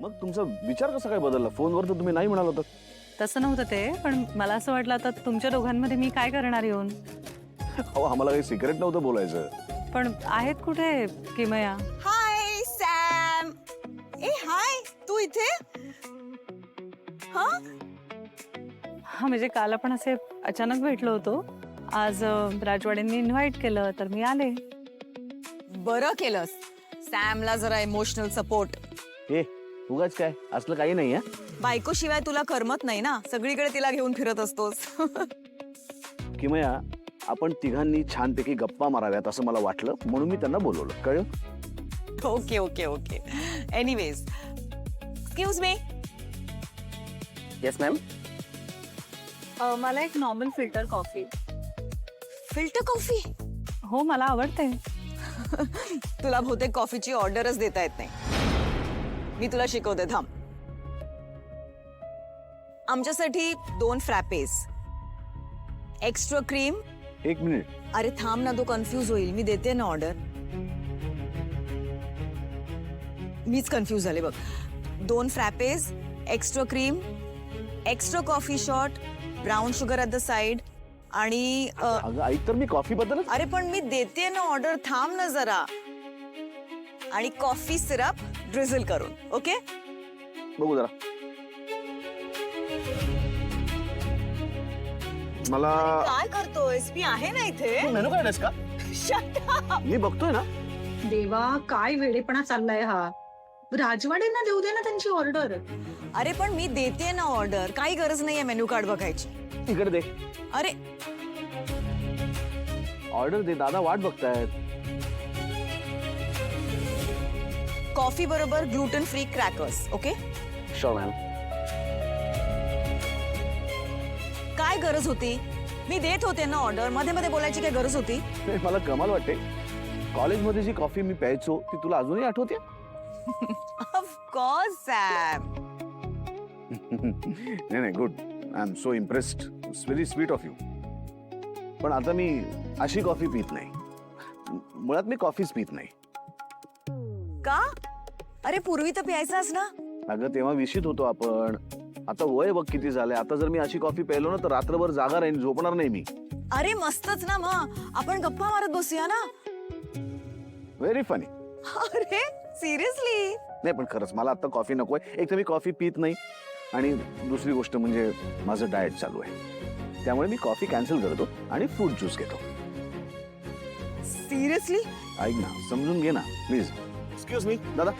मग तुमचा विचार कसा काय बदलला? फोनवर तर तुम्ही नाही म्हणाल होतं. तसं नव्हतं ते, पण मला असं वाटलं आता तुमच्या दोघांमध्ये मी काय करणार येऊन. अहो आम्हाला काही सिक्रेट नव्हतं बोलायचं. पण आहेत कुठे किमया? हाय सॅम. ए हाय, तू इथे? हा हा म्हणजे काल आपण असे अचानक भेटलो होतो. आज राजवाड्यांनी इन्व्हाइट केलं तर मी आले. बरं केलंस. सॅमला जरा इमोशनल सपोर्ट. हे उगाच काय असलं काही नाही हा. बायको शिवाय तुला करमत नाही ना, सगळीकडे तिला घेऊन फिरत असतोस. किमया, आपण तिघांनी छानपैकी गप्पा माराव्यात असं मला वाटलं, म्हणून मी त्यांना बोलवलं. कळलं? Okay okay okay. Anyways, excuse me. Yes ma'am. मला एक normal filter coffee. Filter coffee? हो मला आवडते. तुला बहुतेक कॉफीची ऑर्डरच देता येत नाही. मी तुला शिकवते, थांब. आमच्यासाठी 2 फ्रॅपेस, एक्स्ट्रा क्रीम. एक मिनिट. अरे थांब ना, तो कन्फ्यूज होईल. मी देते ना ऑर्डर. मीच कन्फ्यूज झाले बघ. 2 frappes, extra cream, extra coffee shot, brown sugar at the side आणि अगं ऐक तर, मी कॉफी बद्दल. अरे पण मी देते ना ऑर्डर, थांब ना जरा. आणि कॉफी सिरप ड्रिझल करून. ओके, बघू जरा. मला काय करतोयस? मी आहे ना इथे. मेनू कार्ड आहेस का? Shut up. मी बघतोय ना. देवा, काय वेडेपणा चाललाय हा. राजवाड्यांना देऊ दे ना त्यांची ऑर्डर. अरे पण मी देते ना ऑर्डर, काही गरज नाहीये मेन्यू कार्ड बघायची. तिकडे दे. अरे ऑर्डर दे, दादा वाट बघतायत. कॉफी बरोबर gluten free crackers. Okay, sure ma'am. काय गरज होती? मी देत होते ना ऑर्डर, मध्ये मध्ये बोलायची काय गरज होती? मला कमाल वाटते. कॉलेजमध्ये जी कॉफी मी प्यायचो ती तुला अजूनही आठवते? Of course Sam. नाही नाही, good. I am so impressed. It's very sweet of you. पण आता मी अशी कॉफी पित नाही. मुळात मी कॉफीच पित नाही. का? अरे पूर्वी तर प्यायचास ना. अगं तेव्हा विशीत होतो आपण. आता वय बघ किती झालंय. आता जर मी अशी कॉफी प्यायलो ना तर रात्रभर जागा राहीन, झोपणार नाही मी. अरे मस्तच ना, मग आपण गप्पा मारत बसूया ना. Very funny. अरे सिरियसली. नाही पण खरंच मला आता कॉफी नकोय. एक तर मी कॉफी पित नाही आणि दुसरी गोष्ट म्हणजे माझं डाएट चालू आहे. त्यामुळे मी कॉफी कॅन्सल करतो आणि फ्रूट ज्यूस घेतो. सिरियसली? ऐक ना, समजून घे ना प्लीज. एक्सक्यूज मी दादा.